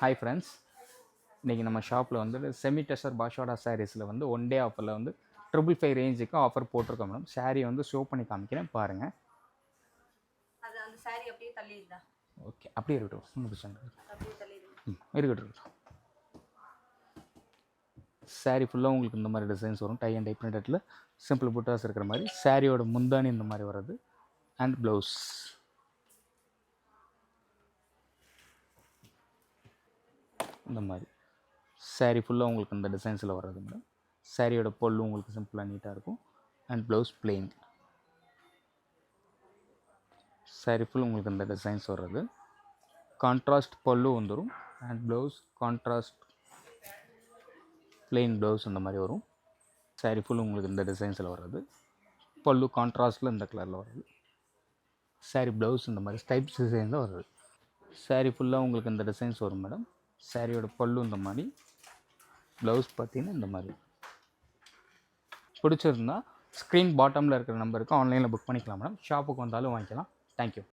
Hi friends, இன்றைக்கி நம்ம ஷாப்பில் வந்து செமி டெஸ்டர் பாஷோடா சாரீஸில் வந்து ஒன் டே ஆஃபரில் வந்து 555 ரேஞ்சுக்கு ஆஃபர் போட்டிருக்கோம் மேடம். சாரீ வந்து ஷோ பண்ணி காமிக்கிறேன் பாருங்கள். அது அந்த சாரி அப்படியே தள்ளிடுதா? ஓகே, அப்படியே இருக்கட்டும், ஒன்றும் பிரச்சனை இல்லை. அப்படியே தள்ளிடுது. இருக்கட்டும். சாரீ ஃபுல்லாக உங்களுக்கு இந்த மாதிரி டிசைன்ஸ் வரும். டை அண்ட் டை பிரிண்டடில் சிம்பிள் புட்டாஸ் இருக்கிற மாதிரி. சாரியோட முந்தானி இந்த மாதிரி வர்றது அண்ட் ப்ளவுஸ். இந்த மாதிரி சாரீ ஃபுல்லாக உங்களுக்கு இந்த டிசைன்ஸில் வர்றது மேடம். சாரியோட பொல்லு உங்களுக்கு சிம்பிளாக நீட்டாக இருக்கும் and blouse plain. Sari full உங்களுக்கு இந்த டிசைன்ஸ் வர்றது. கான்ட்ராஸ்ட் பொல்லு வந்துடும் and blouse contrast plain blouse இந்த மாதிரி வரும். சாரீ ஃபுல் உங்களுக்கு இந்த டிசைன்ஸில் வர்றது. பல்லு கான்ட்ராஸ்ட்டில் இந்த கலரில் வர்றது. சாரீ ப்ளவுஸ் இந்த மாதிரி ஸ்டைப்ஸ் டிசைன் தான் வருது. சாரீ ஃபுல்லாக உங்களுக்கு இந்த டிசைன்ஸ் வரும் மேடம். சாரியோட பல்லு இந்த மாதிரி, ப்ளவுஸ் பார்த்தீங்கன்னா இந்த மாதிரி. பிடிச்சிருந்தா ஸ்க்ரீன் பாட்டமில் இருக்கிற நம்பருக்கு ஆன்லைனில் புக் பண்ணிக்கலாம் மேடம். ஷாப்புக்கு வந்தாலும் வாங்கிக்கலாம். தேங்க்யூ.